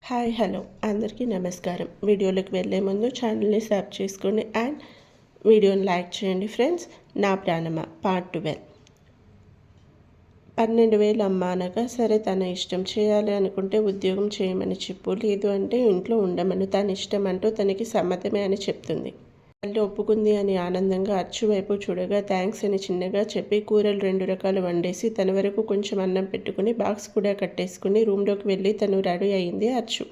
Hello అందరికీ నమస్కారం. వీడియోలోకి వెళ్ళే ముందు ఛానల్ని సబ్స్క్రైబ్ చేసుకోండి అండ్ వీడియోని లైక్ చేయండి ఫ్రెండ్స్. నా ప్రాణమా పార్ట్ 12. 12,000 అమ్మ అనగా సరే తన ఇష్టం, చేయాలి అనుకుంటే ఉద్యోగం చేయమని చెప్పు, లేదు అంటే ఇంట్లో ఉండమను, తన ఇష్టం అంటూ తనకి సమ్మతమే అని చెప్తుంది. తల్లి ఒప్పుకుంది అని ఆనందంగా అచ్చు వైపు చూడగా థ్యాంక్స్ అని చిన్నగా చెప్పి కూరలు 2 రకాలు వండేసి తన వరకు కొంచెం అన్నం పెట్టుకుని బాక్స్ కూడా కట్టేసుకుని రూమ్లోకి వెళ్ళి తను రెడీ అయింది అచ్చు.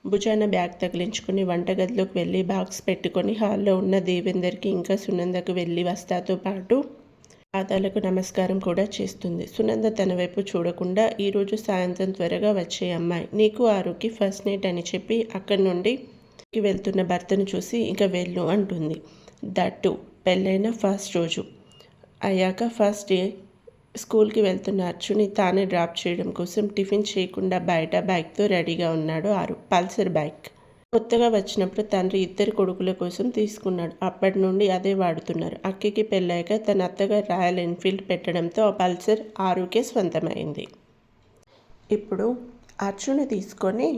భుజాన బ్యాగ్ తగిలించుకుని వంటగదిలోకి వెళ్ళి బాక్స్ పెట్టుకొని హాల్లో ఉన్న దేవేందర్కి ఇంకా సునందకు వెళ్ళి వస్తాతో పాటు పాదాలకు నమస్కారం కూడా చేస్తుంది. సునంద తన వైపు చూడకుండా ఈరోజు సాయంత్రం త్వరగా వచ్చే అమ్మాయి, నీకు ఆరుకి ఫస్ట్ నైట్ అని చెప్పి అక్కడి నుండి వెళ్తున్న భర్తను చూసి ఇక వెళ్ళు అంటుంది. దట్టు పెళ్ళైన ఫస్ట్ రోజు అయ్యాక ఫస్ట్ డే స్కూల్కి వెళ్తున్న అర్చుని తానే డ్రాప్ చేయడం కోసం టిఫిన్ చేయకుండా బయట బైక్తో రెడీగా ఉన్నాడు ఆరు. పల్సర్ బైక్ కొత్తగా వచ్చినప్పుడు తండ్రి 2 కొడుకుల కోసం తీసుకున్నాడు. అప్పటి నుండి అదే వాడుతున్నారు. అక్కకి పెళ్ళాక తన అత్తగారు రాయల్ ఎన్ఫీల్డ్ పెట్టడంతో ఆ పల్సర్ ఆరుకే స్వంతమైంది. ఇప్పుడు అర్చుని తీసుకొని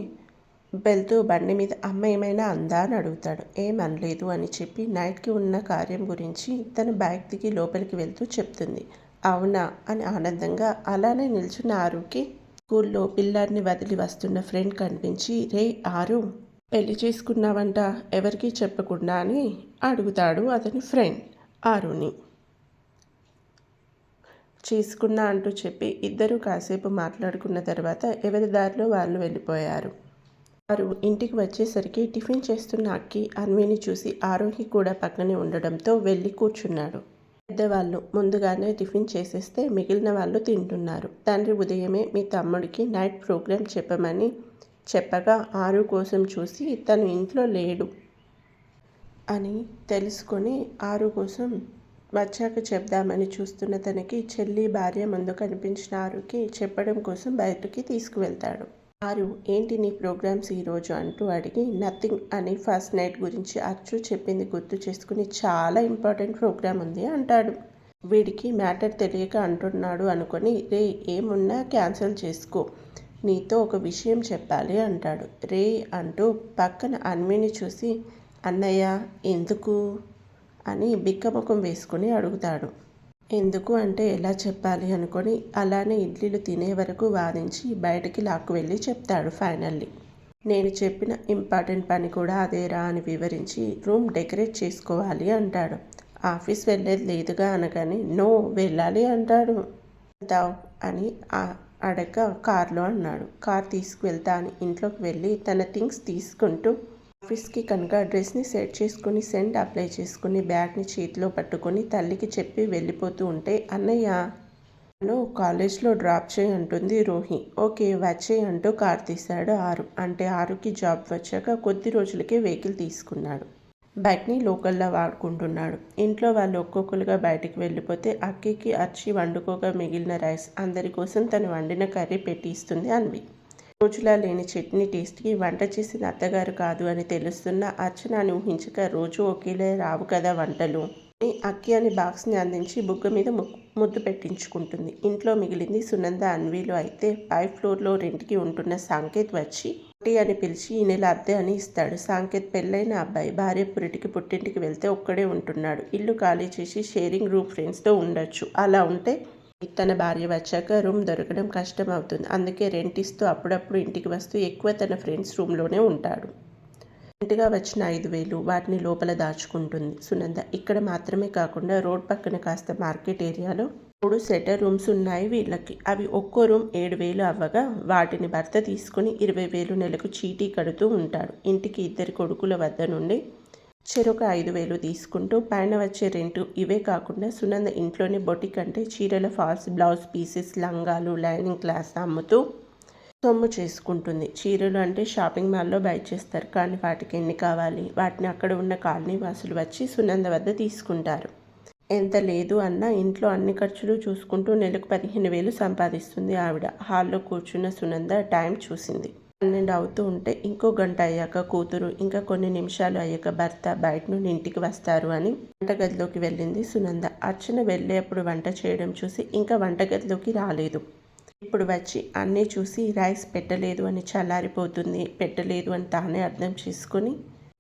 వెళ్తూ బండి మీద అమ్మ ఏమైనా అందా అని అడుగుతాడు. ఏమనలేదు అని చెప్పి నైట్కి ఉన్న కార్యం గురించి తన బైక్ దిగి లోపలికి వెళ్తూ చెప్తుంది. అవునా అని ఆనందంగా అలానే నిల్చున్న ఆరుకి స్కూల్లో పిల్లాడిని వదిలి వస్తున్న ఫ్రెండ్ కనిపించి, రే ఆరు, పెళ్లి చేసుకున్నావంట ఎవరికీ చెప్పకుండా అని అడుగుతాడు అతని ఫ్రెండ్ ఆరుని. చేసుకున్నా అంటూ చెప్పి ఇద్దరూ కాసేపు మాట్లాడుకున్న తర్వాత ఎవరి దారిలో వాళ్ళు వెళ్ళిపోయారు. వారు ఇంటికి వచ్చేసరికి టిఫిన్ చేస్తున్న అక్కి అన్విని చూసి ఆరోహి కూడా పక్కనే ఉండడంతో వెళ్ళి కూర్చున్నాడు. పెద్దవాళ్ళు ముందుగానే టిఫిన్ చేసేస్తే మిగిలిన వాళ్ళు తింటున్నారు. తండ్రి ఉదయమే మీ తమ్ముడికి నైట్ ప్రోగ్రాం చెప్పమని చెప్పగా ఆరు కోసం చూసి తను ఇంట్లో లేడు అని తెలుసుకొని ఆరు కోసం వచ్చాక చెప్దామని చూస్తున్న తనకి చెల్లి భార్య ముందు కనిపించిన ఆరుకి చెప్పడం కోసం బయటకి తీసుకువెళ్తాడు. ఆరు, ఏంటి నీ ప్రోగ్రామ్స్ ఈరోజు అంటూ అడిగి నథింగ్ అని ఫస్ట్ నైట్ గురించి అచ్చు చెప్పింది గుర్తు చేసుకుని చాలా ఇంపార్టెంట్ ప్రోగ్రామ్ ఉంది అంటాడు. వీడికి మ్యాటర్ తెలియక అంటున్నాడు అనుకొని, రే ఏమున్నా క్యాన్సిల్ చేసుకో, నీతో ఒక విషయం చెప్పాలి అంటాడు. రే అంటూ పక్కన అన్విని చూసి, అన్నయ్య ఎందుకు అని బిక్కముఖం వేసుకుని అడుగుతాడు. ఎందుకు అంటే ఎలా చెప్పాలి అనుకొని అలానే ఇడ్లీలు తినే వరకు వాదించి బయటికి లాక్కు వెళ్ళి చెప్తాడు. ఫైనల్లీ నేను చెప్పిన ఇంపార్టెంట్ పని కూడా అదేరా అని వివరించి రూమ్ డెకరేట్ చేసుకోవాలి అంటాడు. ఆఫీస్ వెళ్ళేది లేదుగా అనగానే నో వెళ్ళాలి అంటాడు. వెళ్తావు అని అడగ కార్లో అన్నాడు. కార్ తీసుకువెళ్తా అని ఇంట్లోకి వెళ్ళి తన థింగ్స్ తీసుకుంటూ ఆఫీస్కి కనుక డ్రెస్ని సెట్ చేసుకుని సెంట్ అప్లై చేసుకుని బ్యాగ్ని చేతిలో పట్టుకొని తల్లికి చెప్పి వెళ్ళిపోతూ ఉంటే, అన్నయ్య నన్ను కాలేజ్లో డ్రాప్ చేయి అంటుంది రోహి. ఓకే వచ్చే అంటూ కార్ తీశాడు ఆరు. అంటే ఆరుకి జాబ్ వచ్చాక కొద్ది రోజులకే వెహికల్ తీసుకున్నాడు. బైక్ని లోకల్లో వాడుకుంటున్నాడు. ఇంట్లో వాళ్ళు ఒక్కొక్కరుగా బయటికి వెళ్ళిపోతే అక్కికి అర్చి వండుకోగా మిగిలిన రైస్ అందరి కోసం తను వండిన కర్రీ పెట్టి ఇస్తుంది అన్వి. రోజులా లేని చట్నీ టేస్ట్కి వంట చేసిన అత్తగారు కాదు అని తెలుస్తున్న అర్చనని ఊహించక రోజు ఒకేలా రావు కదా వంటలు అని అక్కి అని బాక్స్ని అందించి బుగ్గ మీద ముద్దు పెట్టించుకుంటుంది. ఇంట్లో మిగిలింది సునంద అన్వీలు. అయితే పై ఫ్లోర్లో రెంట్కి ఉంటున్న సాంకేత్ వచ్చి టీ అని పిలిచి ఈ నెల అద్దె అని ఇస్తాడు. సాంకేత్ పెళ్ళైన అబ్బాయి, భార్య పుట్టింటికి వెళ్తే ఒక్కడే ఉంటున్నాడు. ఇల్లు ఖాళీ చేసి షేరింగ్ రూమ్ ఫ్రెండ్స్తో ఉండొచ్చు. అలా ఉంటే తన భార్య వచ్చాక రూమ్ దొరకడం కష్టం అవుతుంది. అందుకే రెంట్ ఇస్తూ అప్పుడప్పుడు ఇంటికి వస్తూ ఎక్కువ తన ఫ్రెండ్స్ రూమ్లోనే ఉంటాడు. రెంట్గా వచ్చిన 5,000 వాటిని లోపల దాచుకుంటుంది సునంద. ఇక్కడ మాత్రమే కాకుండా రోడ్ పక్కన కాస్త మార్కెట్ ఏరియాలో 3 సెటర్ రూమ్స్ ఉన్నాయి వీళ్ళకి. అవి ఒక్కో రూమ్ 7,000 అవ్వగా వాటిని భర్త తీసుకుని 20,000 నెలకు చీటీ కడుతూ ఉంటాడు. ఇంటికి 2 కొడుకుల వద్ద నుండి చెరొక 5,000 తీసుకుంటూ పైన వచ్చే రెంటు ఇవే కాకుండా సునంద ఇంట్లోనే బొటిక్ అంటే చీరల ఫాల్స్, బ్లౌజ్ పీసెస్, లంగాలు, లైనింగ్ క్లాస్ అమ్ముతూ సొమ్ము చేసుకుంటుంది. చీరలు అంటే షాపింగ్ మాల్లో బై చేస్తారు, కానీ వాటికి ఎన్ని కావాలి వాటిని అక్కడ ఉన్న కాలనీ వాసులు వచ్చి సునంద వద్ద తీసుకుంటారు. ఎంత లేదు అన్నా ఇంట్లో అన్ని ఖర్చులు చూసుకుంటూ నెలకు 15,000 సంపాదిస్తుంది ఆవిడ. హాల్లో కూర్చున్న సునంద టైం చూసింది. 12 అవుతూ ఉంటే ఇంకో గంట అయ్యాక కూతురు, ఇంకా కొన్ని నిమిషాలు అయ్యాక భర్త బయట నుండి ఇంటికి వస్తారు అని వంటగదిలోకి వెళ్ళింది సునంద. అర్చన వెళ్ళేప్పుడు వంట చేయడం చూసి ఇంకా వంటగదిలోకి రాలేదు. ఇప్పుడు వచ్చి అన్నీ చూసి రైస్ పెట్టలేదు అని చల్లారిపోతుంది, పెట్టలేదు అని తానే అర్థం చేసుకొని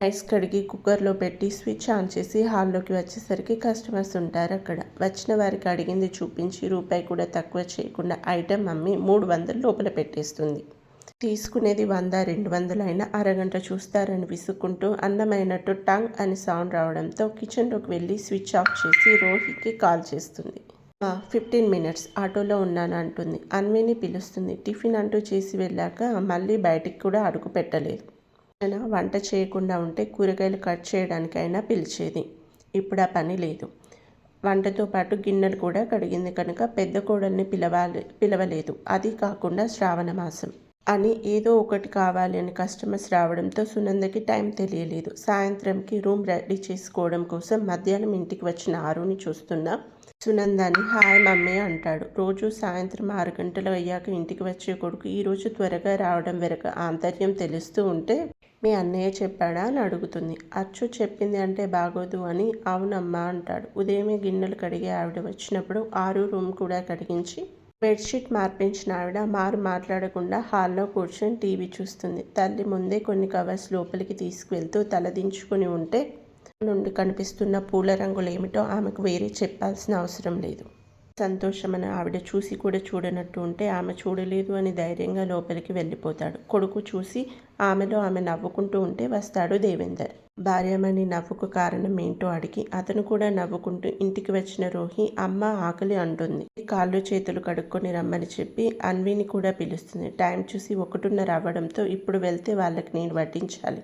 రైస్ కడిగి కుక్కర్లో పెట్టి స్విచ్ ఆన్ చేసి హాల్లోకి వచ్చేసరికి కస్టమర్స్ ఉంటారు. అక్కడ వచ్చిన వారికి అడిగింది చూపించి రూపాయి కూడా తక్కువ చేయకుండా ఐటెం అమ్మి 300 లోపల పెట్టేస్తుంది. తీసుకునేది 100-200 అయినా అరగంట చూస్తారని విసుక్కుంటూ అన్నమైనట్టు టంగ్ అని సౌండ్ రావడంతో కిచెన్లోకి వెళ్ళి స్విచ్ ఆఫ్ చేసి రోహికి కాల్ చేస్తుంది. 15 మినిట్స్ ఆటోలో ఉన్నాను అంటుంది. అన్విని పిలుస్తుంది. టిఫిన్ అంటూ చేసి వెళ్ళాక మళ్ళీ బయటికి కూడా అడుగు పెట్టలేదు. వంట చేయకుండా ఉంటే కూరగాయలు కట్ చేయడానికైనా పిలిచేది. ఇప్పుడు ఆ పని లేదు. వంటతో పాటు గిన్నెలు కూడా కడిగింది కనుక పెద్ద కోడల్ని పిలవలేదు. అది కాకుండా శ్రావణ మాసం అని ఏదో ఒకటి కావాలి అని కస్టమర్స్ రావడంతో సునందకి టైం తెలియలేదు. సాయంత్రంకి రూమ్ రెడీ చేసుకోవడం కోసం మధ్యాహ్నం ఇంటికి వచ్చిన ఆరుని చూస్తున్నా సునందని హాయ్ మమ్మీ అంటాడు. రోజు సాయంత్రం 6 గంటలు అయ్యాక ఇంటికి వచ్చే కొడుకు ఈరోజు త్వరగా రావడం వెనక ఆంతర్యం తెలుస్తూ ఉంటే మీ అన్నయ్య చెప్పాడా అని అడుగుతుంది. అచ్చు చెప్పింది అంటే బాగోదు అని అవునమ్మా అంటాడు. ఉదయమే గిన్నెలు కడిగే ఆవిడ వచ్చినప్పుడు ఆరు రూమ్ కూడా కడిగించి బెడ్షీట్ మార్పించిన ఆవిడ మాట్లాడకుండా హాల్లో కూర్చొని టీవీ చూస్తుంది. తల్లి ముందే కొన్ని కవర్స్ లోపలికి తీసుకువెళ్తూ తలదించుకుని ఉంటే నుండి కనిపిస్తున్న పూల రంగులేమిటో ఆమెకు వేరే చెప్పాల్సిన అవసరం లేదు. సంతోషమని ఆవిడ చూసి కూడా చూడనట్టు ఉంటే ఆమె చూడలేదు అని ధైర్యంగా లోపలికి వెళ్ళిపోతాడు. కొడుకు చూసి ఆమెలో ఆమె నవ్వుకుంటూ ఉంటే వస్తాడు దేవేందర్. భార్యమణి నవ్వుకు కారణం ఏంటో అడిగి అతను కూడా నవ్వుకుంటూ ఇంటికి వచ్చిన రోహి అమ్మ ఆకలి అంటుంది. కాళ్ళు చేతులు కడుక్కొని రమ్మని చెప్పి అన్విని కూడా పిలుస్తుంది. టైం చూసి 1:30 అవ్వడంతో ఇప్పుడు వెళ్తే వాళ్ళకి నేను వడ్డించాలి,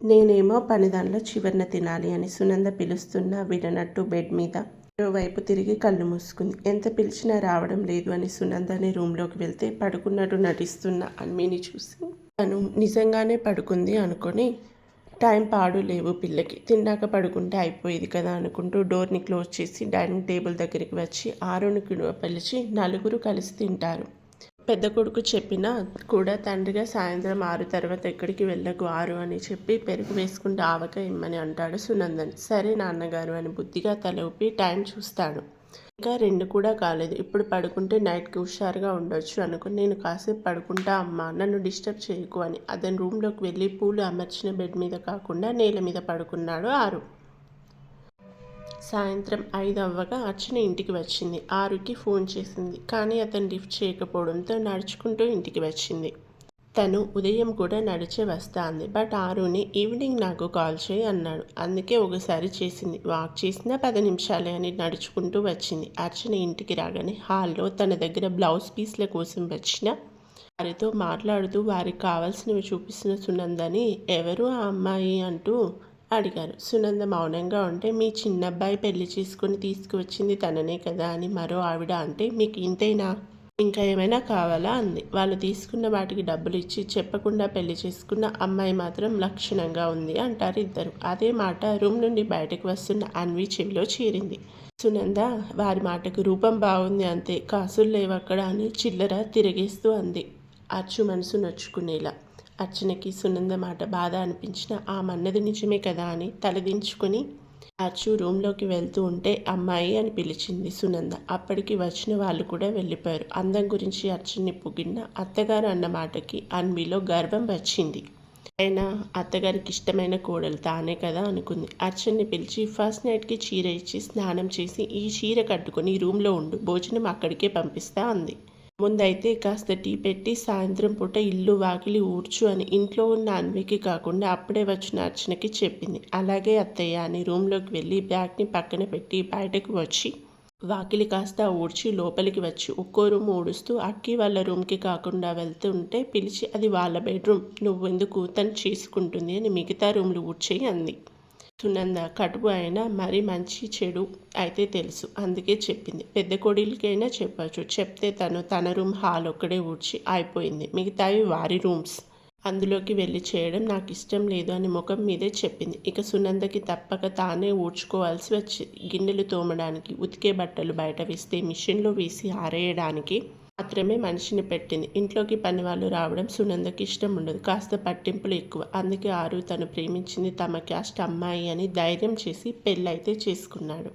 నేనేమో పనిదానిలో చివరిన తినాలి అని సునంద పిలుస్తున్నా విననట్టు బెడ్ మీద మరోవైపు తిరిగి కళ్ళు మూసుకుంది. ఎంత పిలిచినా రావడం లేదు అని సునందని రూమ్లోకి వెళ్తే పడుకున్నట్టు నటిస్తున్న అన్విని చూసి తను నిజంగానే పడుకుంది అనుకొని టైం పాడు లేవు పిల్లకి, తిన్నాక పడుకుంటే అయిపోయేది కదా అనుకుంటూ డోర్ని క్లోజ్ చేసి డైనింగ్ టేబుల్ దగ్గరికి వచ్చి ఆరుని పిలిచి నలుగురు కలిసి తింటారు. పెద్ద కొడుకు చెప్పినా కూడా తండ్రిగా సాయంత్రం 6 తర్వాత ఎక్కడికి వెళ్ళకు ఆరు అని చెప్పి పెరుగు వేసుకుంటూ ఆవకాయ ఇమ్మని అంటాడు సునందన్. సరే నాన్నగారు అని బుద్ధిగా తల ఊపి టైం చూస్తాడు. ఇంకా 2 కూడా కాలేదు. ఇప్పుడు పడుకుంటే నైట్కి హుషారుగా ఉండొచ్చు అనుకుని నేను కాసేపు పడుకుంటా అమ్మా, నన్ను డిస్టర్బ్ చేయకు అని అతని రూమ్లోకి వెళ్ళి పూలు అమర్చిన బెడ్ మీద కాకుండా నేల మీద పడుకున్నాడు ఆరు. సాయంత్రం 5 అవ్వగా అర్చన ఇంటికి వచ్చింది. ఆరుకి ఫోన్ చేసింది కానీ అతను లిఫ్ట్ చేయకపోవడంతో నడుచుకుంటూ ఇంటికి వచ్చింది. తను ఉదయం కూడా నడిచే వస్తా అంది. బట్ ఆరుని ఈవినింగ్ నాకు కాల్ చేయి అన్నాడు. అందుకే ఒకసారి చేసింది. వాక్ చేసినా 10 నిమిషాలే అని నడుచుకుంటూ వచ్చింది. అర్చన ఇంటికి రాగానే హాల్లో తన దగ్గర బ్లౌజ్ పీస్ల కోసం వచ్చిన వారితో మాట్లాడుతూ వారికి కావాల్సినవి చూపిస్తున్న సునందని ఎవరు ఆ అమ్మాయి అంటూ అడిగారు. సునంద మౌనంగా ఉంటే మీ చిన్నబ్బాయి పెళ్లి చేసుకుని తీసుకువచ్చింది తననే కదా అని మరో ఆవిడ అంటే మీకు ఇంతేనా, ఇంకా ఏమైనా కావాలా అంది. వాళ్ళు తీసుకున్న వాటికి డబ్బులు ఇచ్చి చెప్పకుండా పెళ్లి చేసుకున్న అమ్మాయి మాత్రం లక్షణంగా ఉంది అంటారు ఇద్దరు. అదే మాట రూమ్ నుండి బయటకు వస్తున్న అన్వి చెవిలో చేరింది. సునంద వారి మాటకు రూపం బాగుంది అంతే, కాసులు లేవక్కడ అని చిల్లర తిరిగేస్తూ అంది అచ్చు మనసు నొచ్చుకునేలా. అర్చనకి సునంద మాట బాధ అనిపించిన ఆమన్నది నిజమే కదా అని తలదించుకొని అచ్చు రూమ్లోకి వెళ్తూ ఉంటే అమ్మాయి అని పిలిచింది సునంద. అప్పటికి వచ్చిన వాళ్ళు కూడా వెళ్ళిపోయారు. అందం గురించి అర్చన్ని పొగిడిన అత్తగారు అన్న మాటకి అన్విలో గర్వం వచ్చింది. అయినా అత్తగారికి ఇష్టమైన కోడలు తానే కదా అనుకుంది. అర్చన్ని పిలిచి ఫస్ట్ నైట్కి చీర ఇచ్చి స్నానం చేసి ఈ చీర కట్టుకొని రూమ్లో ఉండు, భోజనం అక్కడికే పంపిస్తా అంది. ముందైతే కాస్త టీ పెట్టి సాయంత్రం పూట ఇల్లు వాకిలి ఊడ్చు అని ఇంట్లో ఉన్న అన్వికి కాకుండా అప్పుడే వచ్చిన అర్చనకి చెప్పింది. అలాగే అత్తయ్య అని రూమ్లోకి వెళ్ళి బ్యాగ్ని పక్కన పెట్టి బయటకు వచ్చి వాకిలి కాస్త ఊడ్చి లోపలికి వచ్చి ఒక్కో రూమ్ ఊడుస్తూ అక్కి వాళ్ళ రూమ్కి కాకుండా వెళ్తుంటే పిలిచి అది వాళ్ళ బెడ్రూమ్, నువ్వెందుకు, తను చేసుకుంటుంది అని మిగతా రూమ్లు ఊడ్చేయి అంది. సునంద కడుపు అయినా మరి మంచి చెడు అయితే తెలుసు, అందుకే చెప్పింది. పెద్ద కొడుకులకైనా చెప్పచ్చు, చెప్తే తన రూమ్ హాల్ ఒక్కడే ఊడ్చి అయిపోయింది, మిగతావి వారి రూమ్స్, అందులోకి వెళ్ళి చేయడం నాకు ఇష్టం లేదు అని ముఖం మీదే చెప్పింది. ఇక సునందకి తప్పక తానే ఊడ్చుకోవాల్సి వచ్చింది. గిన్నెలు తోమడానికి, ఉతికే బట్టలు బయట వేస్తే మిషన్లో వేసి ఆరేయడానికి మాత్రమే మనిషిని పెట్టింది. ఇంట్లోకి పనివాళ్ళు రావడం సునందకి ఇష్టం ఉండదు, కాస్త పట్టింపులు ఎక్కువ. అందుకే ఆరు తను ప్రేమించింది తమ క్యాస్ట్ అమ్మాయి అని ధైర్యం చేసి పెళ్ళైతే చేసుకున్నాడు.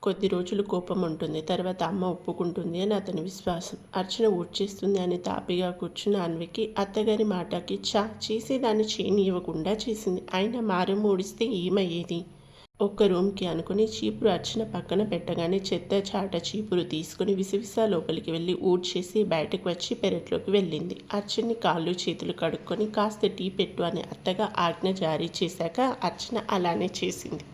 కొద్ది రోజులు కోపం ఉంటుంది. తర్వాత అమ్మ ఒప్పుకుంటుంది అని అతని విశ్వాసం. అర్చన ఊడ్చేస్తుంది అని తాపిగా కూర్చున్న అన్వికి అత్తగారి మాటకి చేసేదాన్ని చేయనివ్వకుండా చేసింది. అయినా మారం ఊడిస్తే ఏమయ్యేది? ఒక్క రూమ్కి అనుకుని చీపురు అర్చన పక్కన పెట్టగానే చెత్త చాట చీపురు తీసుకుని విసివిసా లోపలికి వెళ్ళి ఊడ్చేసి బయటకు వచ్చి పెరట్లోకి వెళ్ళింది. అర్చనని కాళ్ళు చేతులు కడుక్కొని కాస్త టీ పెట్టు అని అత్తగా ఆజ్ఞ జారీ చేశాక అర్చన అలానే చేసింది.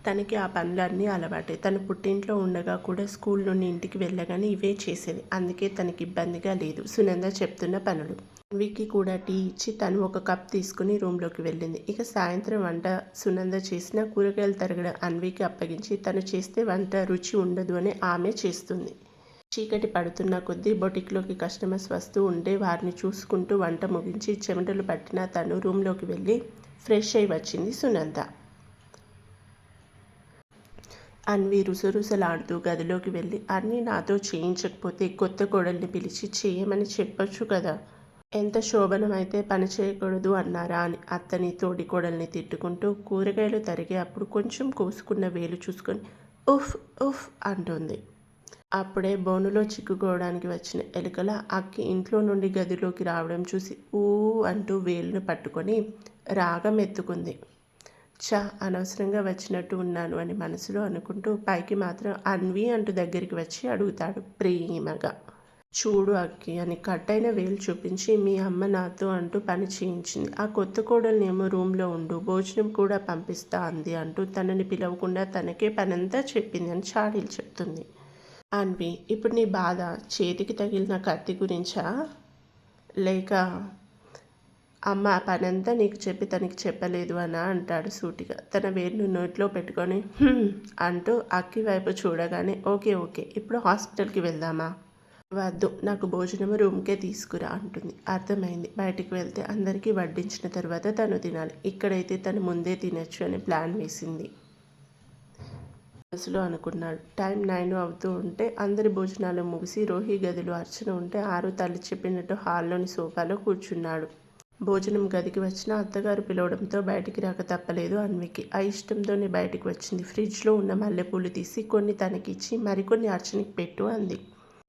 తనకి ఆ పనులన్నీ అలవాటే. తను పుట్టింట్లో ఉండగా కూడా స్కూల్ నుండి ఇంటికి వెళ్ళగానే ఇవే చేసేది. అందుకే తనకి ఇబ్బందిగా లేదు సునంద చెప్తున్న పనులు. అన్వికి కూడా టీ ఇచ్చి తను ఒక కప్ తీసుకుని రూమ్లోకి వెళ్ళింది. ఇక సాయంత్రం వంట సునంద చేసిన కూరగాయలు తరగడం అన్వికి అప్పగించి తను చేస్తే వంట రుచి ఉండదు అని ఆమె చేస్తుంది. చీకటి పడుతున్న కొద్దీ బొటిక్లోకి కస్టమర్స్ వస్తూ ఉంటే వారిని చూసుకుంటూ వంట ముగించి చెమటలు పట్టిన తను రూమ్లోకి వెళ్ళి ఫ్రెష్ అయి వచ్చింది సునంద. అన్వి రుసరుసలాడుతూ గదిలోకి వెళ్ళి అన్నీ నాతో చేయించకపోతే కొత్త కోడల్ని పిలిచి చేయమని చెప్పొచ్చు కదా, ఎంత శోభనమైతే పని చేయకూడదు అన్నారా అని అత్తని తోడి కోడల్ని తిట్టుకుంటూ కూరగాయలు తరిగే అప్పుడు కొంచెం కోసుకున్న వేలు చూసుకొని ఉఫ్ ఉఫ్ అంటుంది. అప్పుడే బోనులో చిక్కుకోవడానికి వచ్చిన ఎలుకల అక్కి ఇంట్లో నుండి గదిలోకి రావడం చూసి ఊ అంటూ వేలును పట్టుకొని రాగం ఎత్తుకుంది. అనవసరంగా వచ్చినట్టు ఉన్నాను అని మనసులో అనుకుంటూ పైకి మాత్రం అన్వి అంటూ దగ్గరికి వచ్చి అడుగుతాడు ప్రేమగా. చూడు అక్కి అని కట్టైన వేలు చూపించి మీ అమ్మ నాతో అంటూ పని చేయించింది. ఆ కొత్త కోడల్నేమో రూమ్లో ఉండు భోజనం కూడా పంపిస్తా అంది అంటూ తనని పిలవకుండా తనకే పనంతా చెప్పింది అని చాడీలు చెప్తుంది. అన్వి ఇప్పుడు నీ బాధ చేతికి తగిలిన కత్తి గురించా, లేక అమ్మ పనంతా నీకు చెప్పి తనకి చెప్పలేదు అనా అంటాడు సూటిగా. తన వేలును నోట్లో పెట్టుకొని అంటూ అక్కి వైపు చూడగానే ఓకే ఓకే ఇప్పుడు హాస్పిటల్కి వెళ్దామా? వద్దు, నాకు భోజనం రూమ్కే తీసుకురా అంటుంది. అర్థమైంది, బయటికి వెళ్తే అందరికీ వడ్డించిన తర్వాత తను తినాలి, ఇక్కడైతే తను ముందే తినచ్చు అని ప్లాన్ వేసింది. మనసులో అనుకున్నాడు. టైం 9 అవుతూ ఉంటే అందరి భోజనాలు ముగిసి రోహి గదిలో అర్చన ఉంటే ఆరు తల్లి చెప్పినట్టు హాల్లోని సోఫాలో కూర్చున్నాడు. భోజనం గదికి వచ్చిన అత్తగారు పిలవడంతో బయటికి రాక తప్పలేదు అన్వికి. ఆ ఇష్టంతోనే బయటికి వచ్చింది. ఫ్రిడ్జ్లో ఉన్న మల్లెపూలు తీసి కొన్ని తనకిచ్చి మరికొన్ని అర్చనకి పెట్టు అంది.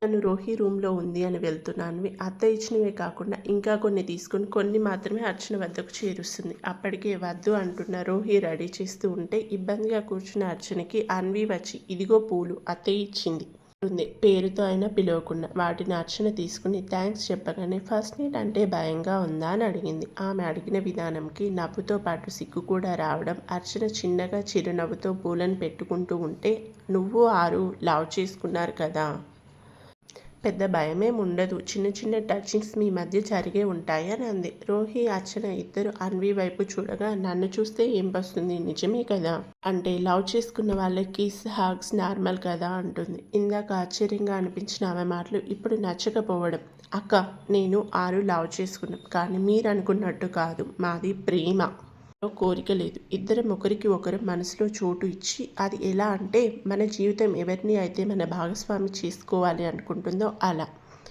తను రోహి రూమ్లో ఉంది అని వెళ్తున్న అన్వి అత్త ఇచ్చినవే కాకుండా ఇంకా కొన్ని తీసుకుని కొన్ని మాత్రమే అర్చన వద్దకు చేరుస్తుంది. అప్పటికే వద్దు అంటున్న రోహి రెడీ చేస్తూ ఉంటే ఇబ్బందిగా కూర్చున్న అర్చనకి అన్వి వచ్చి ఇదిగో పూలు అత్తయ్య ఇచ్చింది ఉంది. పేరుతో అయినా పిలవకుండా వాటిని అర్చన తీసుకుని థ్యాంక్స్ చెప్పగానే ఫస్ట్ నైట్ అంటే భయంగా ఉందా అని అడిగింది. ఆమె అడిగిన విధానంకి నవ్వుతో పాటు సిగ్గు కూడా రావడం అర్చన చిన్నగా చిరునవ్వుతో పూలను పెట్టుకుంటూ ఉంటే నువ్వు ఆరు లవ్ చేసుకున్నారు కదా, పెద్ద భయమేం ఉండదు, చిన్న చిన్న టచింగ్స్ మీ మధ్య జరిగే ఉంటాయి అని అంది. రోహి అర్చన ఇద్దరు అన్వి వైపు చూడగా నన్ను చూస్తే ఏం వస్తుంది, నిజమే కదా అంటే లవ్ చేసుకున్న వాళ్ళకి హాగ్స్ నార్మల్ కదా అంటుంది. ఇందాక ఆశ్చర్యంగా అనిపించిన ఆమె మాటలు ఇప్పుడు నచ్చకపోవడం. అక్క నేను ఆరు లవ్ చేసుకున్నాం, కానీ మీరు అనుకున్నట్టు కాదు, మాది ప్రేమ, కోరిక లేదు. ఇద్దరం ఒకరికి ఒకరు మనసులో చోటు ఇచ్చి అది ఎలా అంటే మన జీవితం ఎవరిని అయితే మన భాగస్వామి చేసుకోవాలి అనుకుంటుందో అలా,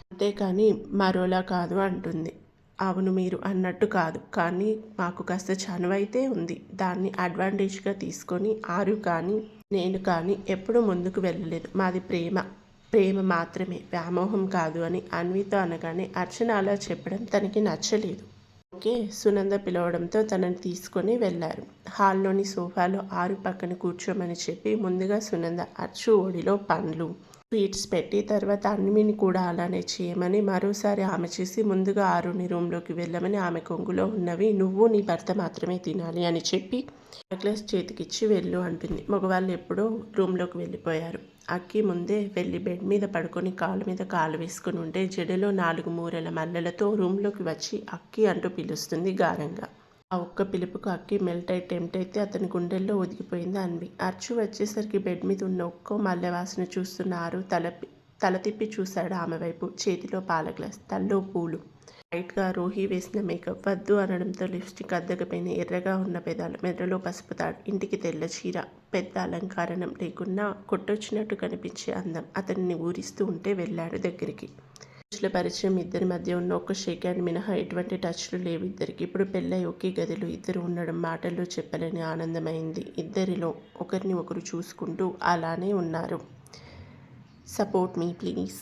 అంతేకాని మరోలా కాదు అంటుంది. అవును మీరు అన్నట్టు కాదు, కానీ మాకు కాస్త చనువైతే ఉంది. దాన్ని అడ్వాంటేజ్గా తీసుకొని ఆరు కానీ నేను కానీ ఎప్పుడూ ముందుకు వెళ్ళలేదు. మాది ప్రేమ, ప్రేమ మాత్రమే, వ్యామోహం కాదు అని అన్వితో అనగానే అర్చన అలా చెప్పడం తనకి నచ్చలేదు. ఓకే సునంద పిలవడంతో తనని తీసుకొని వెళ్ళారు. హాల్లోని సోఫాలో ఆరు పక్కన కూర్చోమని చెప్పి ముందుగా సునంద అర్చు ఒడిలో పండ్లు స్వీట్స్ పెట్టి తర్వాత అన్విని కూడా అలానే చేయమని మరోసారి ఆమె చేసి ముందుగా ఆరుని రూమ్లోకి వెళ్ళమని ఆమె కొంగులో ఉన్నవి నువ్వు నీ భర్త మాత్రమే తినాలి అని చెప్పి నెక్లెస్ చేతికిచ్చి వెళ్ళు అంటుంది. మగవాళ్ళు ఎప్పుడో రూమ్లోకి వెళ్ళిపోయారు. అక్కి ముందే వెళ్ళి బెడ్ మీద పడుకొని కాలు మీద కాలు వేసుకుని ఉంటే జడలో 4 మూరల మల్లెలతో రూమ్లోకి వచ్చి అక్కి అంటూ పిలుస్తుంది గారంగా. ఆ ఒక్క పిలుపుకు అక్కి మెల్ట్ అయి టెంప్ట్ అయితే అతని గుండెల్లో ఒదిగిపోయింది అన్వి. అర్చు వచ్చేసరికి బెడ్ మీద ఉన్న ఒక్కో మల్లె వాసన చూస్తున్నారు. తల తిప్పి చూశాడు ఆమె వైపు. చేతిలో పాల గ్లాస్, తల్లో పూలు. లైట్గా రోహి వేసిన మేకప్ వద్దు అనడంతో లిప్స్టిక్ అద్దకపోయిన ఎర్రగా ఉన్న పెదాలు, మెడలో పసుపు తాడు, ఇంటికి తెల్ల చీర, పెద్ద అలంకారణం లేకున్నా కొట్టొచ్చినట్టు కనిపించే అందం అతన్ని ఊరిస్తూ ఉంటే వెళ్ళాడు దగ్గరికి. రోజుల పరిచయం ఇద్దరి మధ్య ఉన్న ఒక షేక్ హ్యాండ్ మినహా ఎటువంటి టచ్లు లేవు ఇద్దరికి. ఇప్పుడు పెళ్ళై ఒకే గదిలో ఇద్దరు ఉండడం మాటల్లో చెప్పలేని ఆనందమైంది. ఇద్దరిలో ఒకరిని ఒకరు చూసుకుంటూ అలానే ఉన్నారు. Support me please.